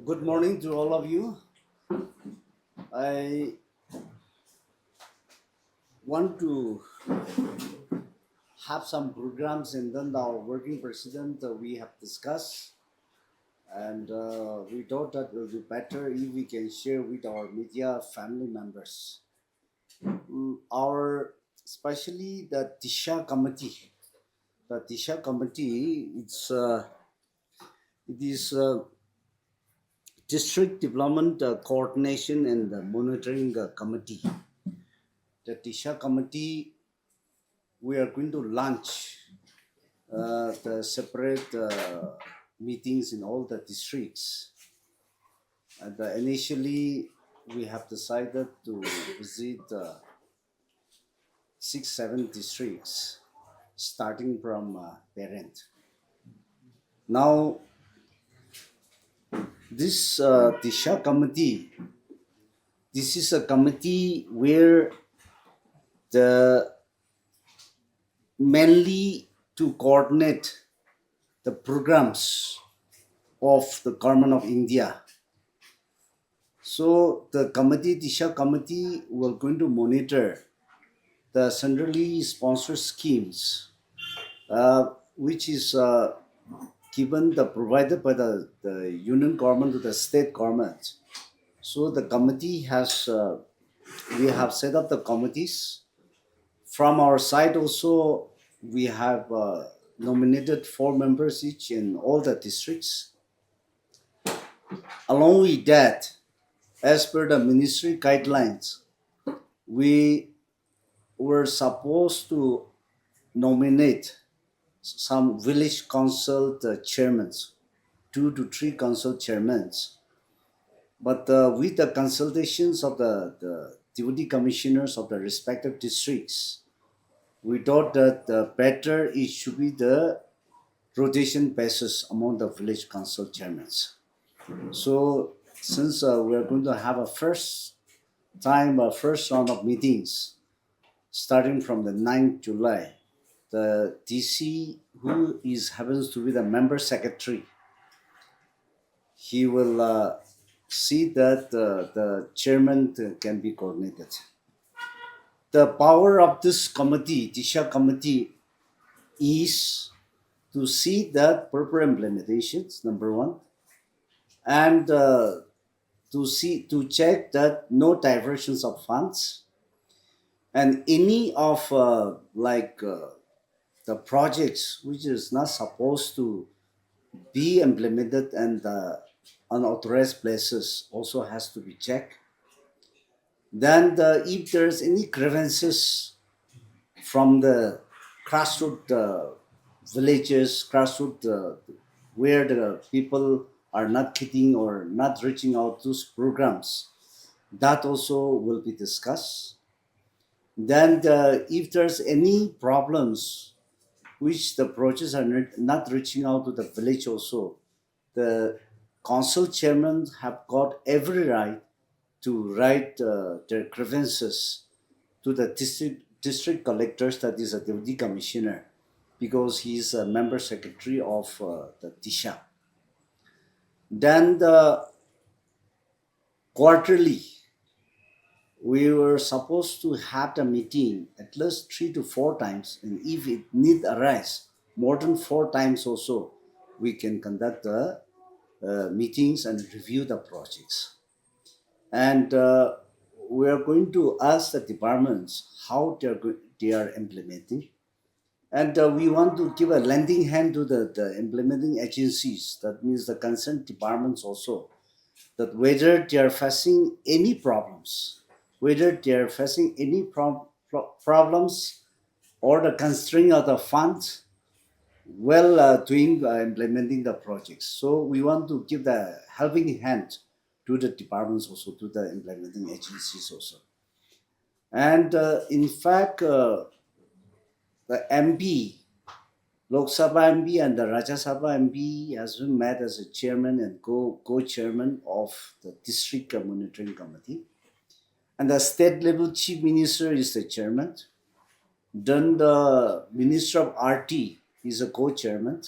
Good morning to all of you. I want to have some programs, and then our working president we have discussed, and we thought that will be better if we can share with our media family members. Our especially the DISHA committee. The DISHA committee, it is District Development Coordination and Monitoring Committee. The DISHA committee, we are going to launch the separate meetings in all the districts. And initially, we have decided to visit 6, 7 districts, starting from parent. Now, this DISHA committee, this is a committee where the mainly to coordinate the programs of the government of India. So the committee, DISHA committee, will going to monitor the centrally sponsored schemes, which is provided by the union government to the state government. So the committee has, we have set up the committees. From our side also, we have nominated 4 members each in all the districts. Along with that, as per the ministry guidelines, we were supposed to nominate some village council chairmen, 2 to 3 council chairmen. But with the consultations of the deputy commissioners of the respective districts, we thought that better it should be the rotation basis among the village council chairmen. So since we are going to have a first round of meetings starting from the 9th July, the DC, who happens to be the member secretary, he will see that the chairman can be coordinated. The power of this committee, DISHA committee, is to see that proper implementations, number one, and to check that no diversions of funds, and any of the projects which is not supposed to be implemented and unauthorized places also has to be checked. Then if there's any grievances from the grassroots villages, grassroots where the people are not getting or not reaching out those programs, that also will be discussed. Then if there's any problems which the projects are not reaching out to the village also, the council chairmen have got every right to write their grievances to the district collectors, that is a deputy commissioner, because he is a member secretary of the DISHA. Then the quarterly, we were supposed to have the meeting at least 3 to 4 times, and if it need arise, more than 4 times also, we can conduct the meetings and review the projects. And we are going to ask the departments how they are implementing. And we want to give a lending hand to the implementing agencies, that means the concerned departments also, that whether they are facing any problems, whether they are facing any problems or the constraint of the funds while doing implementing the projects. So we want to give the helping hand to the departments also, to the implementing agencies also. And in fact, the MP, Lok Sabha MP and the Rajya Sabha MP has been met as a chairman and co-chairman of the district monitoring committee. And the state level chief minister is the chairman. Then the minister of RT is a co-chairman.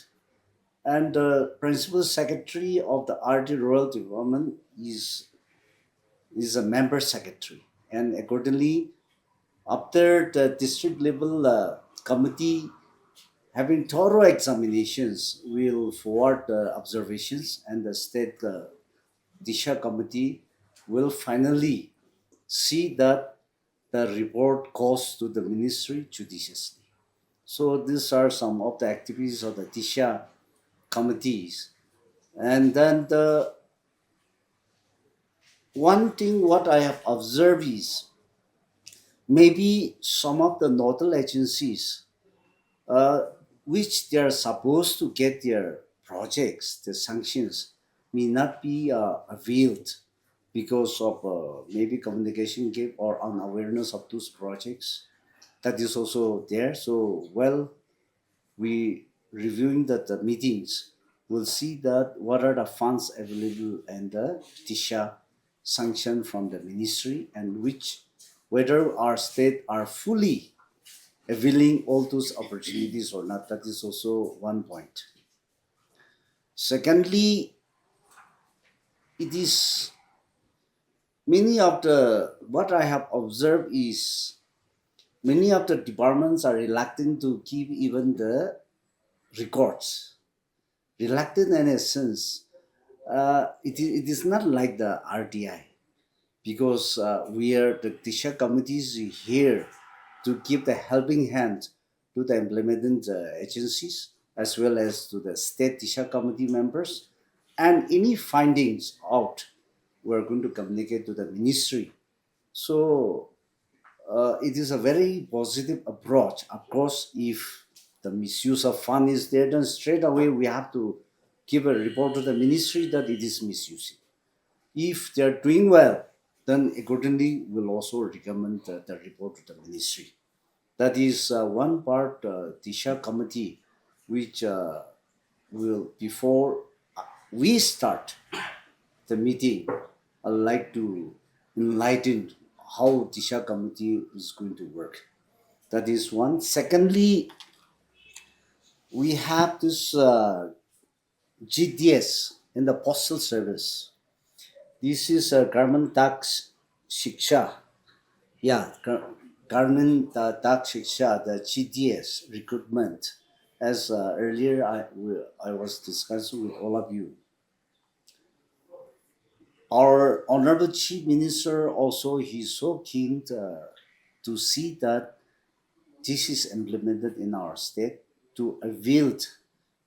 And the principal secretary of the RD Rural Development is a member secretary. And accordingly, after the district level committee having thorough examinations, will forward the observations, and the state DISHA committee will finally see that the report goes to the ministry judiciously. So these are some of the activities of the DISHA committees. And then the one thing what I have observed is maybe some of the nodal agencies, uh, which they are supposed to get their projects, the sanctions, may not be availed because of maybe communication gap or unawareness of those projects. That is also there. So, well, we reviewing the meetings will see that what are the funds available and the DISHA sanction from the ministry, and which whether our state are fully availing all those opportunities or not. That is also one point. Secondly, it is many of the what I have observed is many of the departments are reluctant to keep even the records. Reluctant in a sense, it is not like the RTI, because we are the DISHA committees here to give the helping hand to the implementing agencies as well as to the state DISHA committee members, and any findings out we are going to communicate to the ministry. So it is a very positive approach. Of course, if the misuse of fund is there, then straight away we have to give a report to the ministry that it is misusing. If they are doing well, then accordingly we'll also recommend the report to the ministry. That is one part DISHA committee, which will before we start the meeting, I'd like to enlighten how DISHA committee is going to work. That is one. Secondly, we have this GDS in the postal service. This is a government tax shiksha. Yeah, government tax shiksha, the GDS recruitment. As earlier I was discussing with all of you. Our Honorable Chief Minister also, he's so keen to see that this is implemented in our state to avail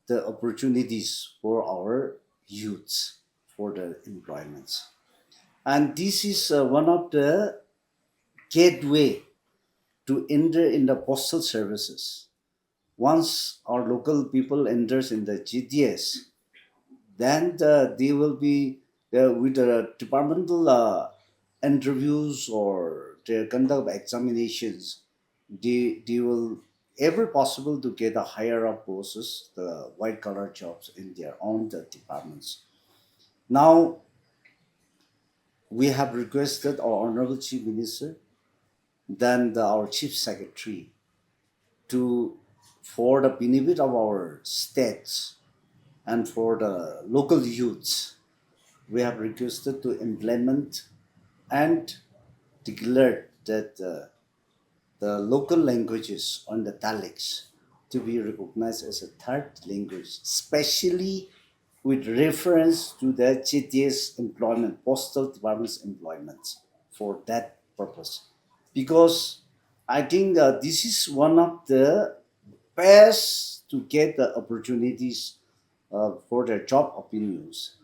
the opportunities for our youths for the employments. And this is one of the gateway to enter in the postal services. Once our local people enters in the GDS, then they will be with the departmental interviews or their conduct examinations. They will ever possible to get a higher up posts, the white collar jobs in their own departments. Now we have requested our Honorable Chief Minister, then our Chief Secretary, to for the benefit of our states and for the local youths, we have requested to implement and declare that the local languages on the Daleks to be recognized as a third language, especially with reference to the GTS employment, postal department's employment for that purpose. Because I think this is one of the best to get the opportunities for their job opinions,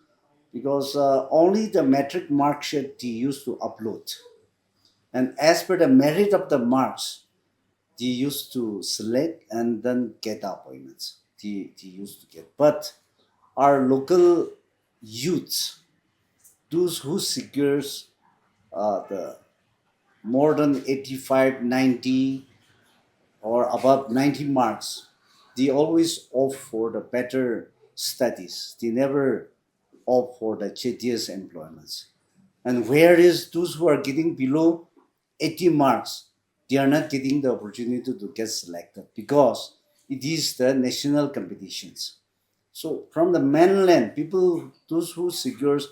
because only the metric mark sheet they used to upload, and as per the merit of the marks they used to select and then get appointments they used to get. But our local youths, those who secures the more than 85, 90, or above 90 marks, they always opt for the better studies. They never opt for the tedious employments. And whereas those who are getting below 80 marks, they are not getting the opportunity to get selected because it is the national competitions. So from the mainland, people, those who secures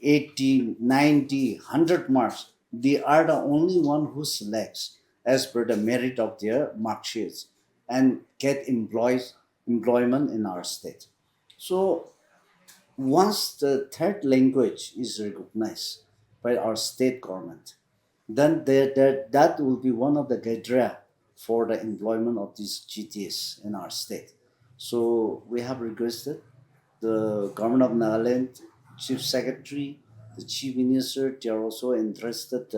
80, 90, 100 marks, they are the only one who selects as per the merit of their mark sheets and get employment in our state. So once the third language is recognized by our state government, then that will be one of the criteria for the employment of these GTs in our state. So we have requested the government of Nagaland, chief secretary, the chief minister, they are also interested,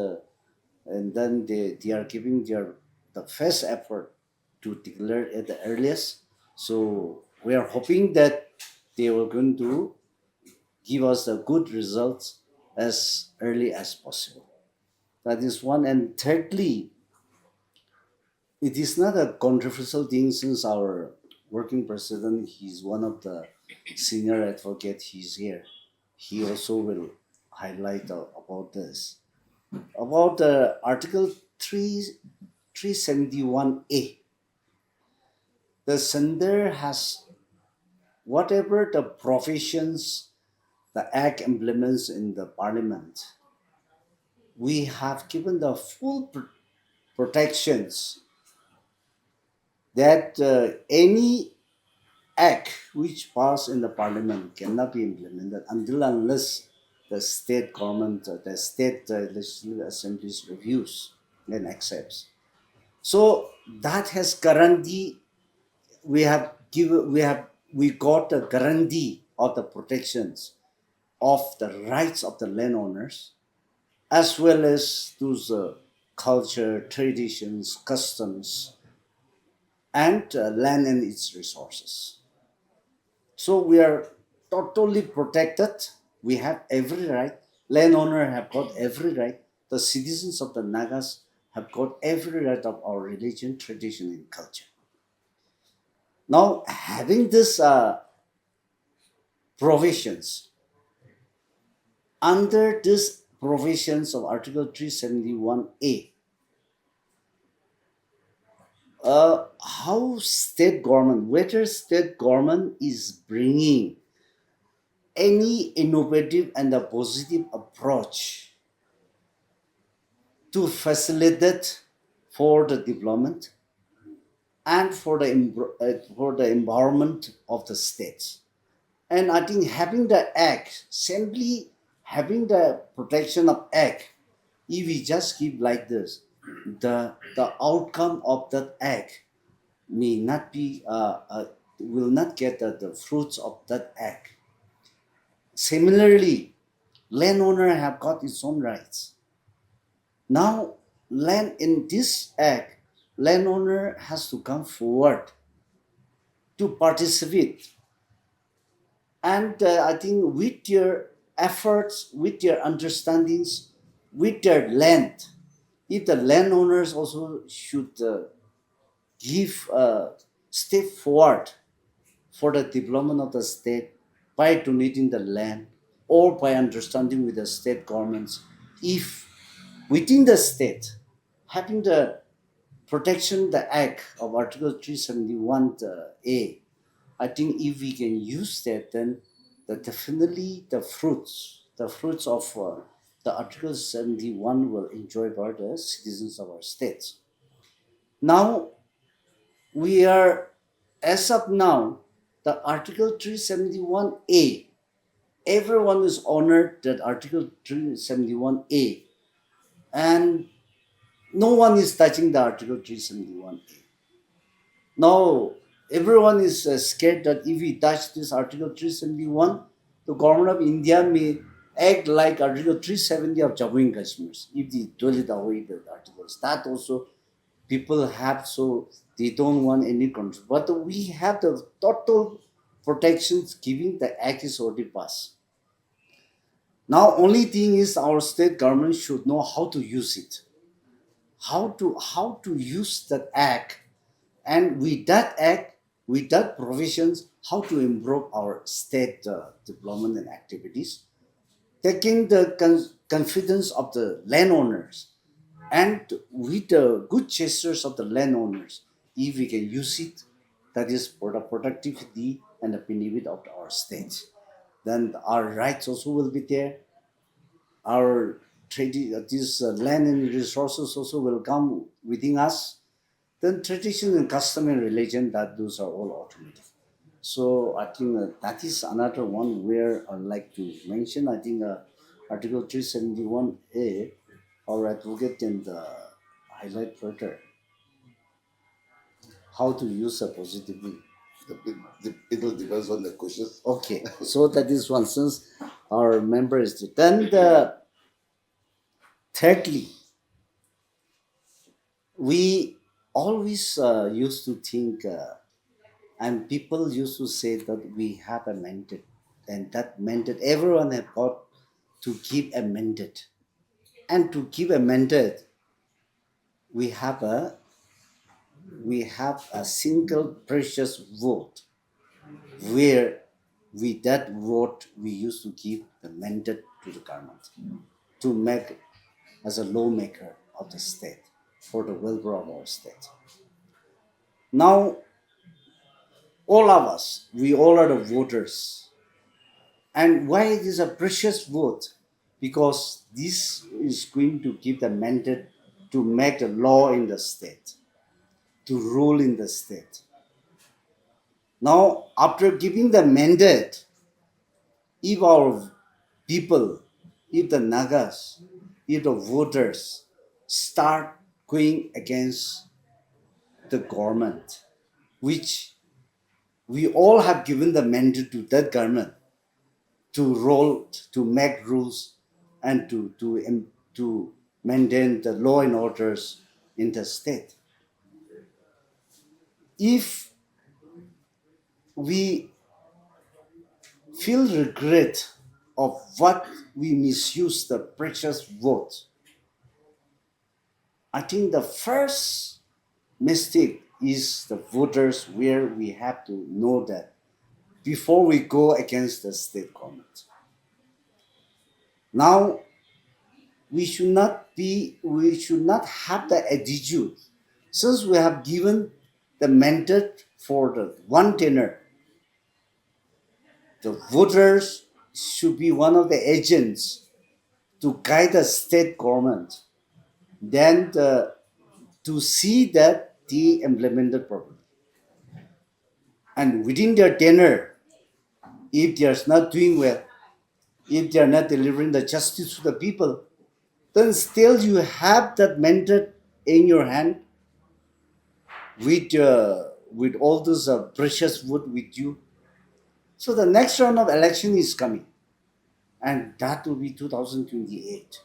and then they are giving the first effort to declare at the earliest. So we are hoping that they were going to give us the good results as early as possible. That is one. And thirdly, it is not a controversial thing since our working president, he's one of the senior advocate, he's here. He also will highlight about this. About Article 3, 371A. The sender has whatever the provisions the Act implements in the Parliament. We have given the full protections that any act which passed in the parliament cannot be implemented until unless the state government, the state legislative assemblies reviews and accepts. So that has guarantee. We got a guarantee of the protections of the rights of the landowners, as well as those culture, traditions, customs, and land and its resources. So we are totally protected. We have every right. Landowner have got every right. The citizens of the Nagas have got every right of our religion, tradition, and culture. Now, having this provisions, under this provisions of Article 371A, how state government, whether state government is bringing any innovative and a positive approach to facilitate for the development and for the empowerment of the states. And I think having the act, simply having the protection of act, if we just keep like this, the outcome of that act may not be will not get the fruits of that act. Similarly, landowner have got its own rights. Now, land in this act, landowner has to come forward to participate. And I think with their efforts, with their understandings, with their land, if the landowners also should give a step forward for the development of the state by donating the land or by understanding with the state governments, if within the state having the protection, the act of Article 371A, I think if we can use that, then definitely the fruits of the Article 71 will enjoy by the citizens of our states. Now, we are, as of now, the Article 371A, everyone is honored that Article 371A, and no one is touching the Article 371A. Now, everyone is scared that if we touch this Article 371, the government of India may act like Article 370 of Jammu and Kashmir if they delete away the articles. That also people have, so they don't want any control. But we have the total protections giving the act is already passed. Now, only thing is our state government should know how to use it, how to use that act, and with that act, with that provisions, how to improve our state development and activities, taking the confidence of the landowners, and with the good gestures of the landowners, if we can use it, that is for the productivity and the benefit of our state. Then our rights also will be there. Our this land and resources also will come within us. Then tradition and custom and religion, that those are all automatic. So I think that is another one where I'd like to mention. I think Article 371A, our advocate and highlight further how to use it positively. It will depends on the question. Okay, so that is one. Since our member is then thirdly, we always used to think, and people used to say that we have a mandate, and that mandate everyone have got to keep a mandate, and to keep a mandate, we have a single precious vote, where with that vote we used to give the mandate to the government to make as a lawmaker of the state for the welfare of our state. Now, all of us, we all are the voters. And why it is a precious vote? Because this is going to give the mandate to make the law in the state, to rule in the state. Now, after giving the mandate, if our people, if the Nagas, if the voters start going against the government, which we all have given the mandate to that government to roll, to make rules, and to maintain the law and orders in the state. If we feel regret of what we misuse the precious vote, I think the first mistake is the voters, where we have to know that before we go against the state government. Now, we should not have the attitude, since we have given the mandate for the one tenure, the voters should be one of the agents to guide the state government, then to see that they implemented properly. And within their tenure, if they are not doing well, if they are not delivering the justice to the people, then still you have that mandate in your hand, with all those precious vote with you. So the next round of election is coming, and that will be 2028.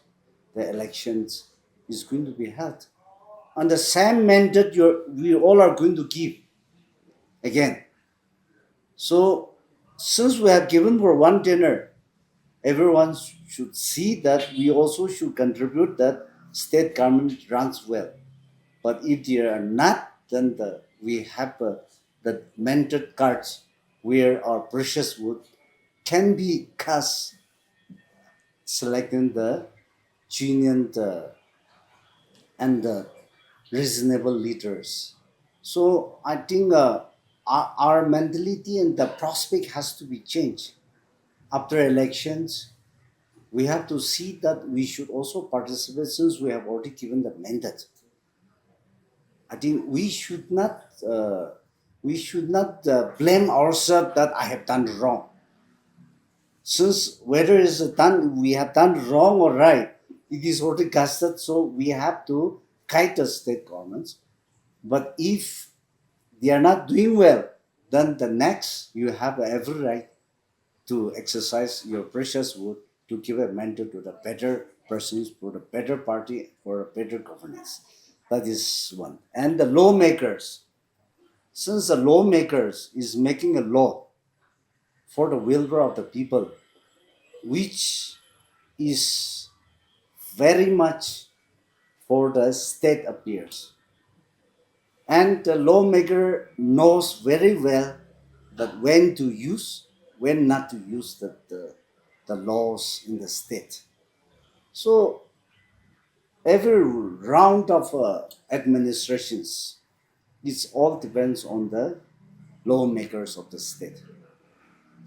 The elections is going to be held, and the same mandate we all are going to give again. So since we have given for one tenure, everyone should see that we also should contribute that state government runs well. But if they are not, then we have the mandate cards, where our precious vote can be cast, selecting the genuine and the reasonable leaders. So I think our mentality and the prospect has to be changed. After elections, we have to see that we should also participate, since we have already given the mandate. I think we should not blame ourselves that I have done wrong. Since whether it's done, we have done wrong or right, it is already casted. So we have to guide the state governments. But if they are not doing well, then the next you have every right to exercise your precious vote to give a mandate to the better persons, for the better party, for a better governance. That is one. And the lawmakers, since the lawmakers is making a law for the welfare of the people, which is very much for the state affairs. And the lawmaker knows very well that when to use, when not to use the laws in the state. So every round of administrations, it all depends on the lawmakers of the state.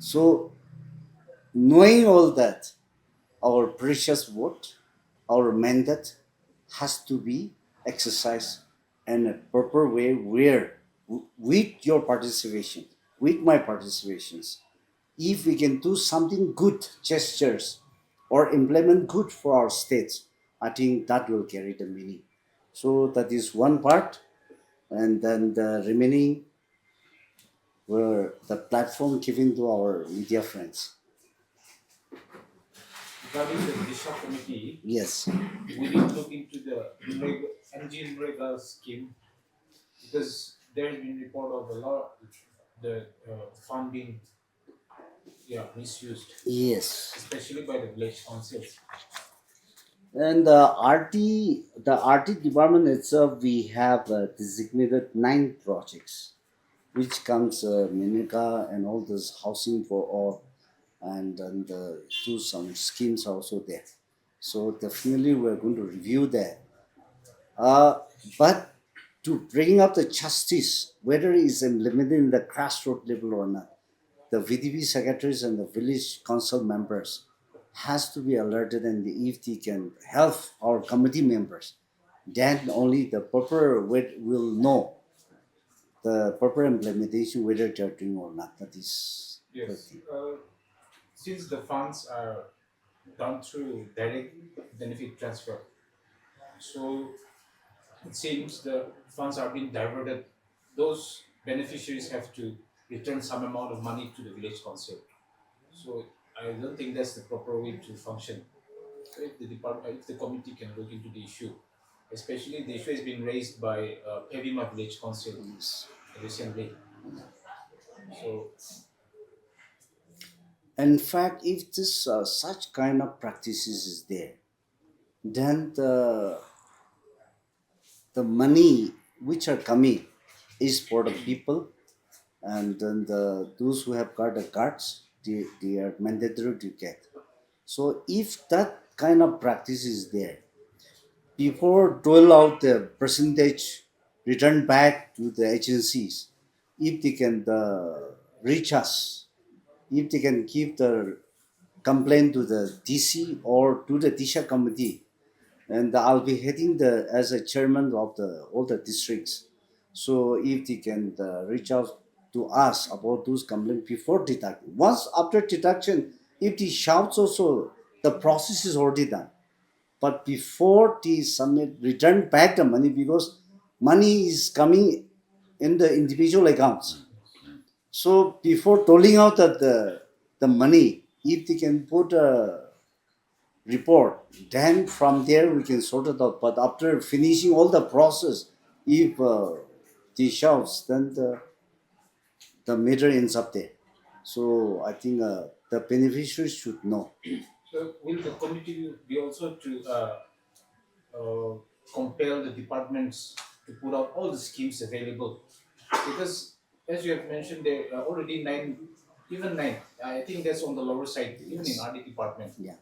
So, knowing all that, our precious vote, our mandate has to be exercised in a proper way where, with your participation, with my participations, if we can do something good gestures or implement good for our states, I think that will carry the meaning. So that is one part, and then the remaining were the platform given to our media friends. Regarding the DISHA committee, Yes, we need to look into the NG scheme because there has been report of a lot the fund being misused, yes. especially by the village councils. And the RT department itself, we have designated 9 projects, which comes Minika and all this housing for all, and then the do some schemes also there. So definitely we're going to review that. Uh, but to bring up the justice, whether it's implemented in the grassroots level or not, the VDP secretaries and the village council members has to be alerted, and if they can help our committee members, then only the proper will know the proper implementation whether they're doing or not. That is the Yes, thing. since the funds are done through direct benefit transfer, so it seems the funds are being diverted. Those beneficiaries have to return some amount of money to the village council. So I don't think that's the proper way to function. So if the department, if the committee can look into the issue, especially the issue has been raised by Pevima Village Council Yes. recently. So In fact, if this such kind of practices is there, then the money which are coming is for the people, and then the those who have got the cards, they are mandatory to get. So if that kind of practice is there, before dole out the percentage return back to the agencies, if they can reach us, if they can give the complaint to the DC or to the DISHA committee, and I'll be heading the as a chairman of the all the districts. So if they can reach out to us about those complaints before deduction, once after deduction, if the shouts also, the process is already done. But before they submit, return back the money, because money is coming in the individual accounts. So before tolling out the money, if they can put a report, then from there we can sort it out. But after finishing all the process, if they shouts, then the matter ends up there. So I think the beneficiaries should know. so will the committee be also to uh, compel the departments to put out all the schemes available? Because as you have mentioned, there are already nine, even nine. I think that's on the lower side, even in Yes. RD department. Yeah.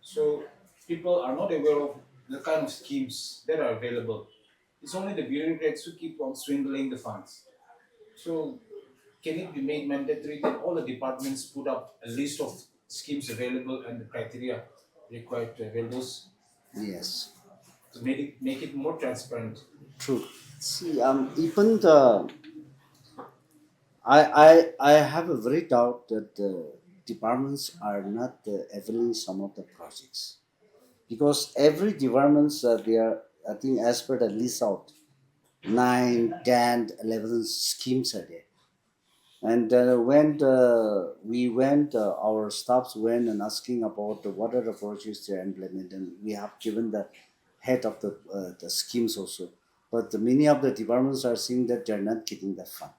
So people are not aware of the kind of schemes that are available. It's only the bureaucrats who keep on swindling the funds. So can it be made mandatory that all the departments put up a list of schemes available and the criteria required to avail those Yes. to make it more transparent? True. See, even the I have a very doubt that the departments are not availing some of the projects, because every departments they are, I think, as per the list out, 9, 10, 11 schemes are there. And when we went, our staffs went and asking about what are the projects they are implementing. We have given the head of the schemes also, but many of the departments are saying that they are not getting that fund.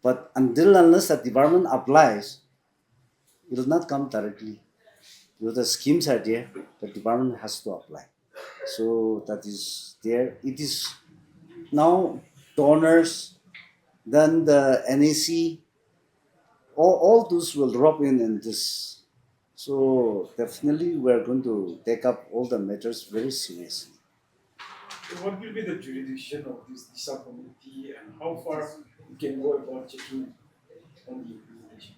But until unless the department applies, it will not come directly. Because the schemes are there, the department has to apply. So that is there. It is now donors, then the NAC, all those will drop in this. So definitely we are going to take up all the matters very seriously. So what will be the jurisdiction of this DISHA committee and how far you can go about checking on the implementation?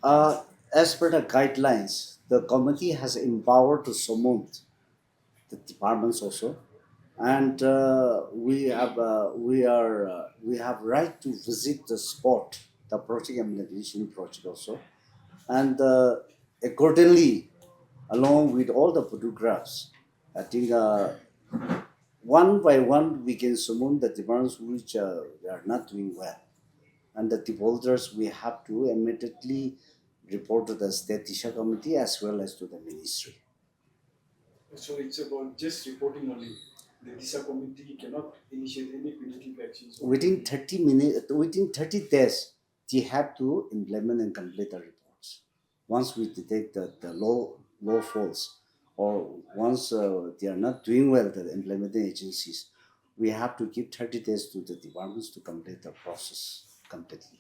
as per the guidelines, the committee has empowered to summon the departments also, and we have right to visit the spot, the project implementation project also, and accordingly, along with all the photographs, I think one by one we can summon the departments which are not doing well, and the defaulters we have to immediately report to the state DISHA committee as well as to the ministry. So it's about just reporting only. The DISHA committee cannot initiate any punitive actions. or Within 30 minutes, within 30 days, they have to implement and complete the reports. Once we detect the low falls, or once they are not doing well, the implementing agencies, we have to give 30 days to the departments to complete the process completely.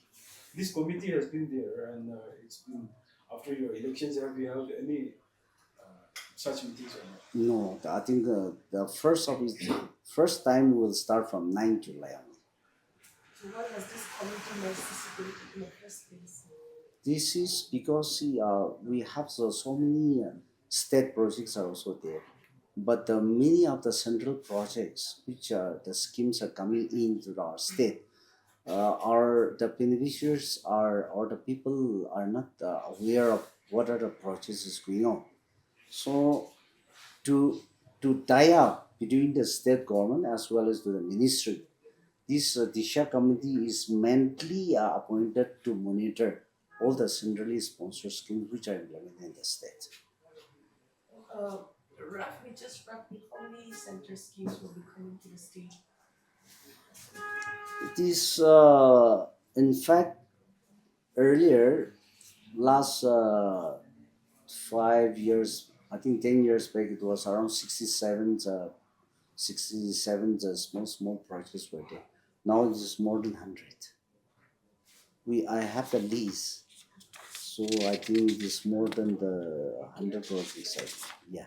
This committee has been there, and it's been after your elections. Have you held any such meetings or not? No, I think the first time will start from 9 July only. So why was this committee necessary in the first place? This is because see, we have so many state projects are also there, but many of the central projects which the schemes are coming into our state are the beneficiaries are or the people are not aware of what are the projects is going on. So to tie up between the state government as well as to the ministry, this DISHA committee is mainly appointed to monitor all the centrally sponsored schemes which are implemented in the state. Uh, roughly, how many center schemes will be coming to the state? It is, in fact, earlier, last 5 years, I think 10 years back, it was around 67 small projects were there. Now it is more than 100. I have the list, so I think it is more than the 100 projects. Yeah.